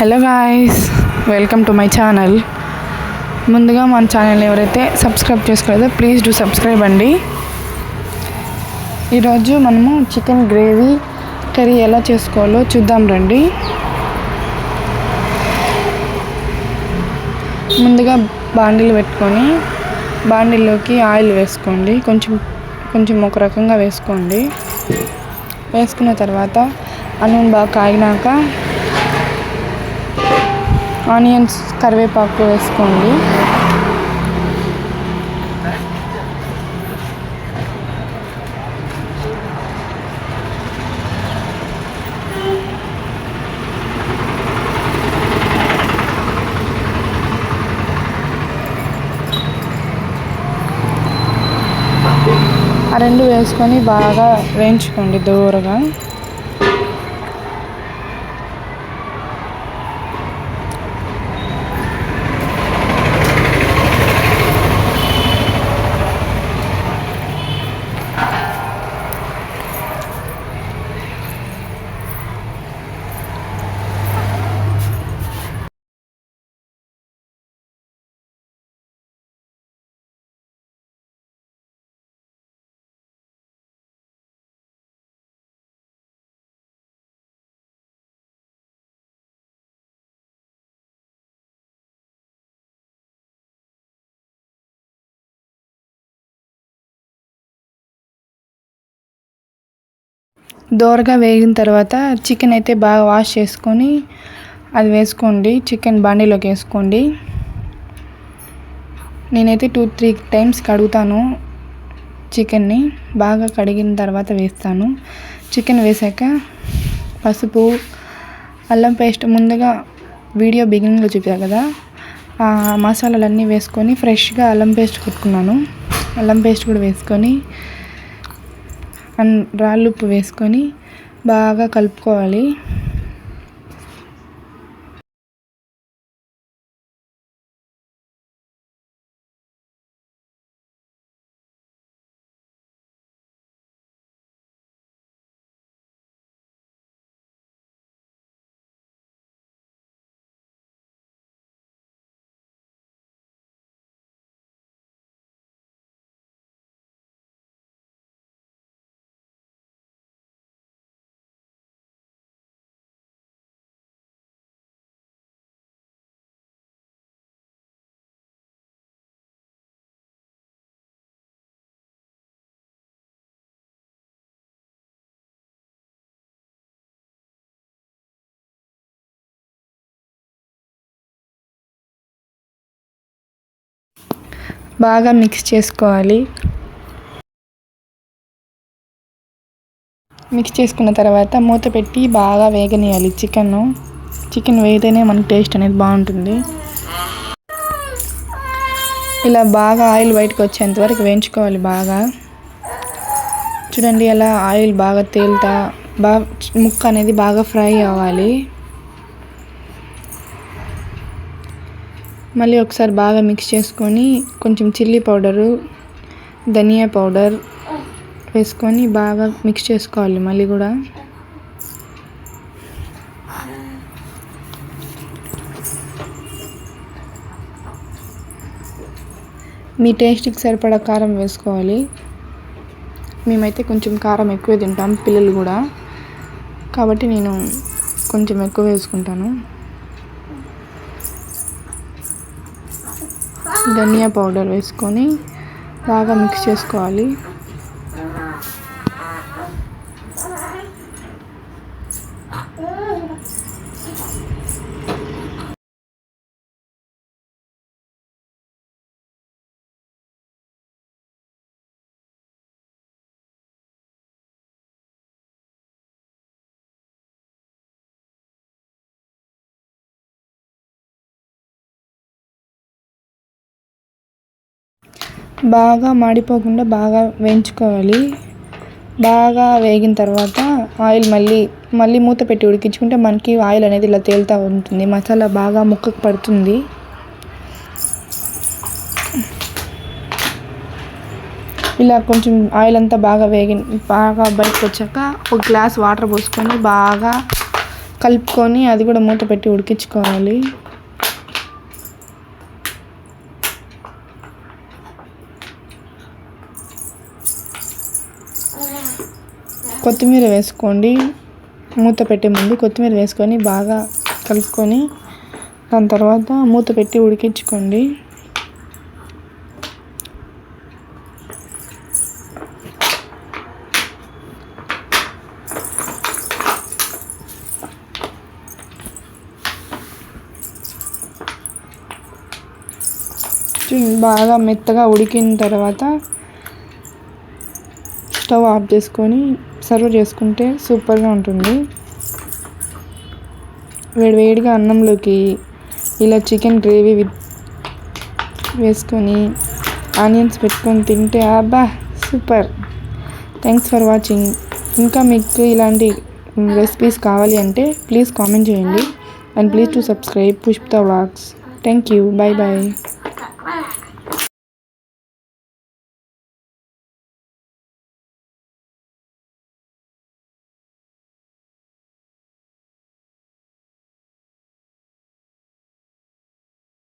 Hello guys, welcome to my channel. ముందుగా మన channel ఎవరైతే సబ్స్క్రైబ్ చేసుకోలేదో ప్లీజ్ డూ సబ్స్క్రైబ్ అండి. ఈరోజు మనము చికెన్ గ్రేవీ కర్రీ ఎలా చేసుకోవాలో చూద్దాం రండి. ముందుగా బాండీలు పెట్టుకొని బాండీలోకి ఆయిల్ వేసుకోండి. కొంచెం ఒక రకంగా వేసుకోండి. వేసుకున్న తర్వాత అన్నం బాగా కాగినాక ఆనియన్స్, కరివేపాకు వేసుకోండి. ఆ రెండు వేసుకొని బాగా వేయించుకోండి దూరగా. దోరగా వేగిన తర్వాత చికెన్ అయితే బాగా వాష్ చేసుకొని అది వేసుకోండి. చికెన్ బాండీలోకి వేసుకోండి. నేనైతే 2-3 టైమ్స్ కడుగుతాను. చికెన్ని బాగా కడిగిన తర్వాత వేస్తాను. చికెన్ వేసాక పసుపు, అల్లం పేస్ట్, ముందుగా వీడియో బిగినింగ్లో చూపాను కదా, ఆ మసాలాలన్నీ వేసుకొని ఫ్రెష్గా అల్లం పేస్ట్ కొట్టుకున్నాను. అల్లం పేస్ట్ కూడా వేసుకొని రాళ్ళుప్పు వేసుకొని బాగా కలుపుకోవాలి. బాగా మిక్స్ చేసుకోవాలి. మిక్స్ చేసుకున్న తర్వాత మూత పెట్టి బాగా వేగనీయాలి. చికెన్ వేగితేనే మనకి టేస్ట్ అనేది బాగుంటుంది. ఇలా బాగా ఆయిల్ బయటకు వచ్చేంత వరకు వేయించుకోవాలి. బాగా చూడండి, అలా ఆయిల్ బాగా తేలుతా బాగా ముక్క అనేది బాగా ఫ్రై అవ్వాలి. మళ్ళీ ఒకసారి బాగా మిక్స్ చేసుకొని కొంచెం చిల్లీ పౌడరు, ధనియా పౌడర్ వేసుకొని బాగా మిక్స్ చేసుకోవాలి. మళ్ళీ కూడా మీ టేస్ట్కి సరిపడా కారం వేసుకోవాలి. మేమైతే కొంచెం కారం ఎక్కువ తింటాం, పిల్లలు కూడా, కాబట్టి నేను కొంచెం ఎక్కువ వేసుకుంటాను. ధనియా పౌడర్ వేసుకొని బాగా మిక్స్ చేసుకోవాలి. బాగా మాడిపోకుండా బాగా వేయించుకోవాలి. బాగా వేగిన తర్వాత ఆయిల్ మళ్ళీ మూత పెట్టి ఉడికించుకుంటే మనకి ఆయిల్ అనేది ఇలా తేలుతూ ఉంటుంది. మసాలా బాగా ముక్కకు పడుతుంది. ఇలా కొంచెం ఆయిల్ అంతా బాగా బయటకు వచ్చాక ఒక గ్లాస్ వాటర్ పోసుకొని బాగా కలుపుకొని అది కూడా మూత పెట్టి ఉడికించుకోవాలి. కొత్తిమీర వేసుకోండి. మూత పెట్టే ముందు కొత్తిమీర వేసుకొని బాగా కలుపుకొని దాని తర్వాత మూత పెట్టి ఉడికించుకోండి. బాగా మెత్తగా ఉడికిన తర్వాత స్టవ్ ఆఫ్ చేసుకొని సర్వ్ చేసుకుంటే సూపర్గా ఉంటుంది. వేడివేడిగా అన్నంలోకి ఇలా చికెన్ గ్రేవీ వేసుకొని ఆనియన్స్ పెట్టుకొని తింటే అబ్బా సూపర్. Thanks for watching. ఇంకా మీకు ఇలాంటి రెసిపీస్ కావాలి అంటే ప్లీజ్ కామెంట్ చేయండి. And please to subscribe Pushpita vlogs. Thank you. Bye bye.